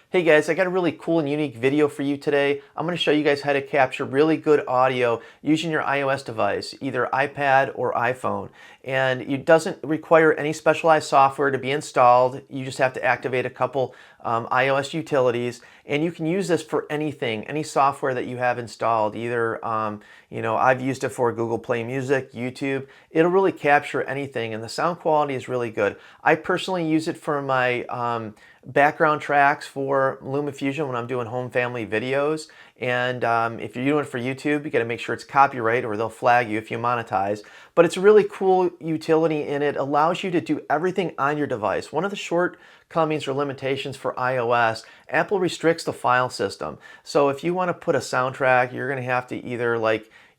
Hey guys, I got a really cool and unique video for you today. I'm going to show you guys how to capture really good audio using your iOS device, either iPad or iPhone. And it doesn't require any specialized software to be installed. You just have to activate a couple iOS utilities, and you can use this for anything, any software that you have installed. Either, I've used it for Google Play Music, YouTube. It'll really capture anything, and the sound quality is really good. I personally use it for my background tracks for LumaFusion when I'm doing home family videos. And if you're doing it for YouTube, you got to make sure it's copyright or they'll flag you if you monetize. But it's a really cool utility, and it allows you to do everything on your device. One of the shortcomings or limitations for iOS, Apple restricts the file system. So if you want to put a soundtrack, you're going to have to either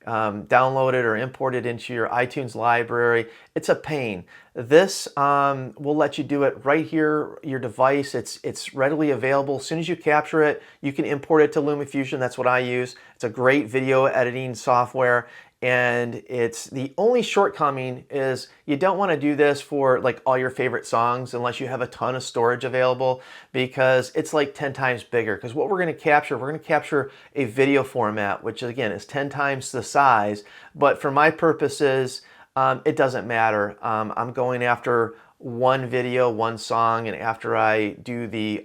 download it or import it into your iTunes library. It's a pain. This will let you do it right here, your device. It's readily available. As soon as you capture it, you can import it to LumaFusion. That's what I use. It's a great video editing software. And it's the only shortcoming is you don't want to do this for like all your favorite songs unless you have a ton of storage available, because it's like 10 times bigger. Because what we're going to capture a video format, which again is 10 times the size. But for my purposes, it doesn't matter. I'm going after one video, one song, and after I do the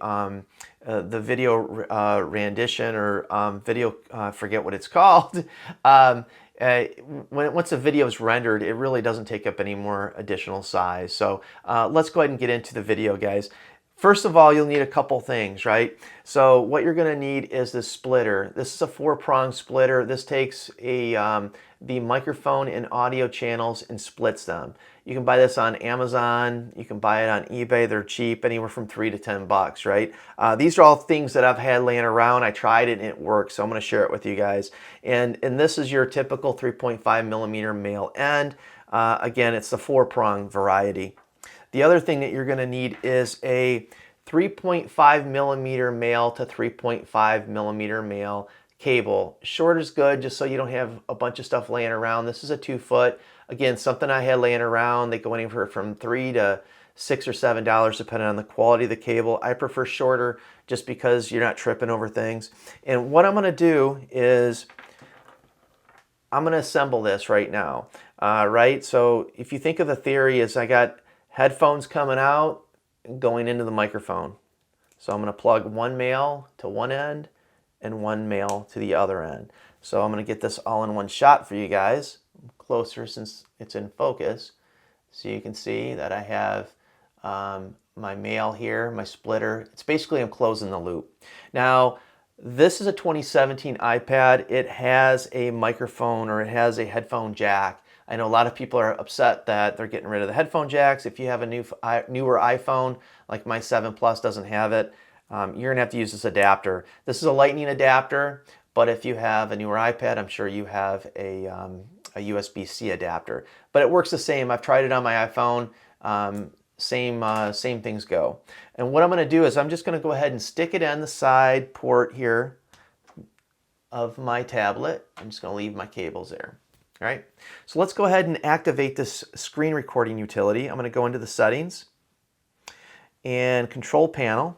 video rendition or video, I forget what it's called. Once the video is rendered, it really doesn't take up any more additional size. So let's go ahead and get into the video, guys. First of all, you'll need a couple things, right? So what you're going to need is this splitter. This is a 4-prong splitter. This takes the microphone and audio channels and splits them. You can buy this on Amazon. You can buy it on eBay. They're cheap, anywhere from $3 to $10, right? These are all things that I've had laying around. I tried it and it works, so I'm going to share it with you guys. And this is your typical 3.5 millimeter male end. Again, it's the 4-prong variety. The other thing that you're going to need is a 3.5 millimeter male to 3.5 millimeter male cable. Short is good, just so you don't have a bunch of stuff laying around. This is a 2-foot. Again, something I had laying around. They go anywhere from $3 to $6 or $7 depending on the quality of the cable. I prefer shorter just because you're not tripping over things. And what I'm going to do is I'm going to assemble this right now. Right? So if you think of the theory is I got headphones coming out and going into the microphone. So I'm going to plug one male to one end and one male to the other end. So I'm going to get this all in one shot for you guys. Closer since it's in focus. So you can see that I have my male here, my splitter. It's basically I'm closing the loop. Now, this is a 2017 iPad. It has a microphone, or it has a headphone jack. I know a lot of people are upset that they're getting rid of the headphone jacks. If you have a newer iPhone, like my 7 Plus doesn't have it, you're going to have to use this adapter. This is a Lightning adapter, but if you have a newer iPad, I'm sure you have a USB-C adapter. But it works the same. I've tried it on my iPhone. Same things go. And what I'm going to do is I'm just going to go ahead and stick it on the side port here of my tablet. I'm just going to leave my cables there. All right, so let's go ahead and activate this screen recording utility. I'm going to go into the settings and control panel,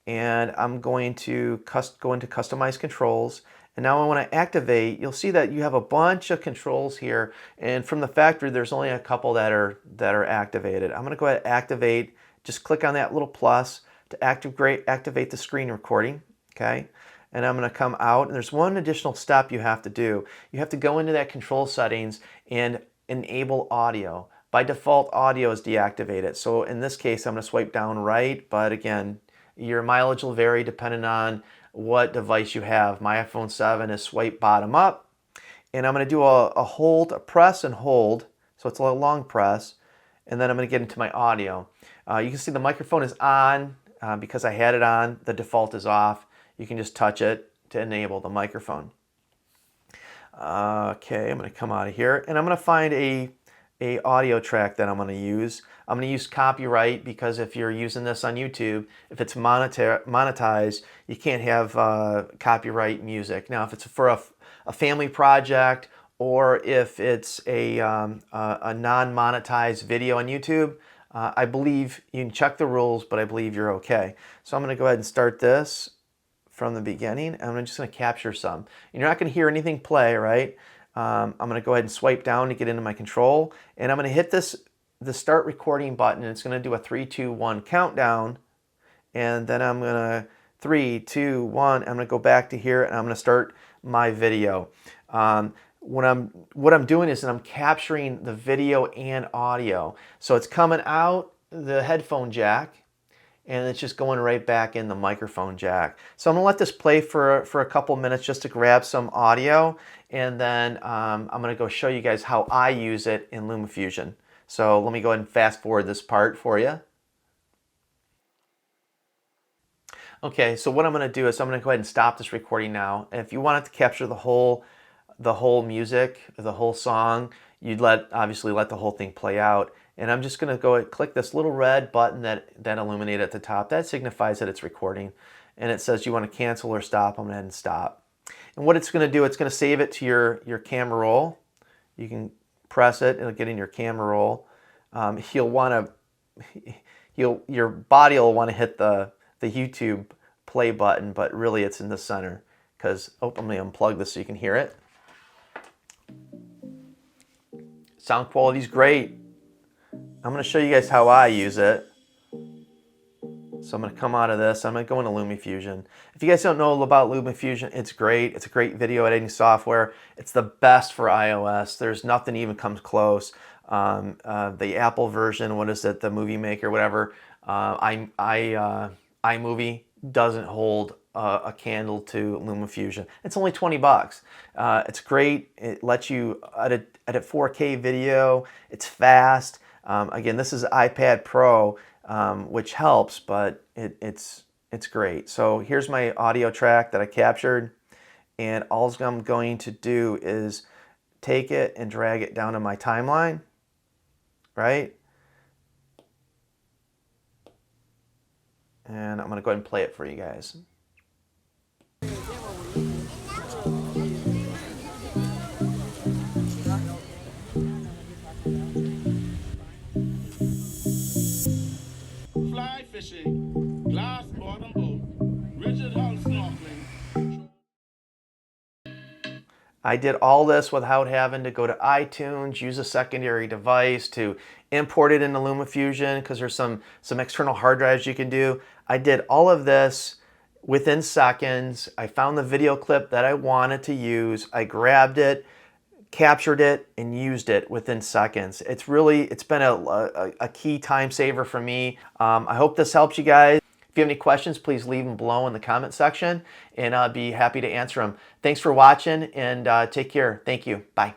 and I'm going to go into customize controls. And now I want to activate. You'll see that you have a bunch of controls here, and from the factory there's only a couple that are activated. I'm going to go ahead and activate. Just click on that little plus to activate the screen recording. Okay. And I'm going to come out, and there's one additional step you have to do. You have to go into that control settings and enable audio. By default, audio is deactivated. So in this case, I'm going to swipe down right, but again, your mileage will vary depending on what device you have. My iPhone 7 is swipe bottom up, and I'm going to do a press and hold. So it's a long press, and then I'm going to get into my audio. You can see the microphone is on because I had it on. The default is off. You can just touch it to enable the microphone. Okay, I'm going to come out of here, and I'm going to find a audio track that I'm going to use. I'm going to use copyright, because if you're using this on YouTube, if it's monetized, you can't have copyright music. Now, if it's for a family project, or if it's a non-monetized video on YouTube, I believe you can check the rules, but I believe you're okay. So I'm going to go ahead and start this from the beginning. I'm just going to capture some. You're not going to hear anything play, right? I'm going to go ahead and swipe down to get into my control, and I'm going to hit the start recording button, and it's going to do a 3, 2, 1 countdown, and then I'm going to 3, 2, 1. I'm going to go back to here, and I'm going to start my video. What I'm doing is that I'm capturing the video and audio, so it's coming out the headphone jack, and it's just going right back in the microphone jack. So I'm gonna let this play for a couple minutes just to grab some audio, and then I'm gonna go show you guys how I use it in LumaFusion. So let me go ahead and fast forward this part for you. Okay, so what I'm gonna do is I'm gonna go ahead and stop this recording now. And if you wanted to capture the whole music, the whole song, you'd obviously let the whole thing play out. And I'm just going to go and click this little red button that illuminates at the top. That signifies that it's recording. And it says you want to cancel or stop. I'm going to head and stop. And what it's going to do, it's going to save it to your camera roll. You can press it, it'll get in your camera roll. Your body will want to hit the YouTube play button, but really it's in the center. Because, I'm going to unplug this so you can hear it. Sound quality is great. I'm going to show you guys how I use it. So I'm going to come out of this. I'm going to go into LumaFusion. If you guys don't know about LumaFusion, it's great. It's a great video editing software. It's the best for iOS. There's nothing even comes close. The Apple version, what is it? The Movie Maker, whatever. iMovie doesn't hold a candle to LumaFusion. It's only 20 bucks. It's great. It lets you edit 4K video. It's fast. Again, this is iPad Pro, which helps, but it's great. So here's my audio track that I captured, and all I'm going to do is take it and drag it down to my timeline, right? And I'm going to go ahead and play it for you guys. Fly fishing, glass bottom boat, rigid hull snorkeling. I did all this without having to go to iTunes, use a secondary device to import it into LumaFusion, because there's some external hard drives you can do. I did all of this within seconds. I found the video clip that I wanted to use. I grabbed it, captured it, and used it within seconds. It's been a key time saver for me. I hope this helps you guys. If you have any questions, please leave them below in the comment section, and I'll be happy to answer them. Thanks for watching, and take care. Thank you. Bye.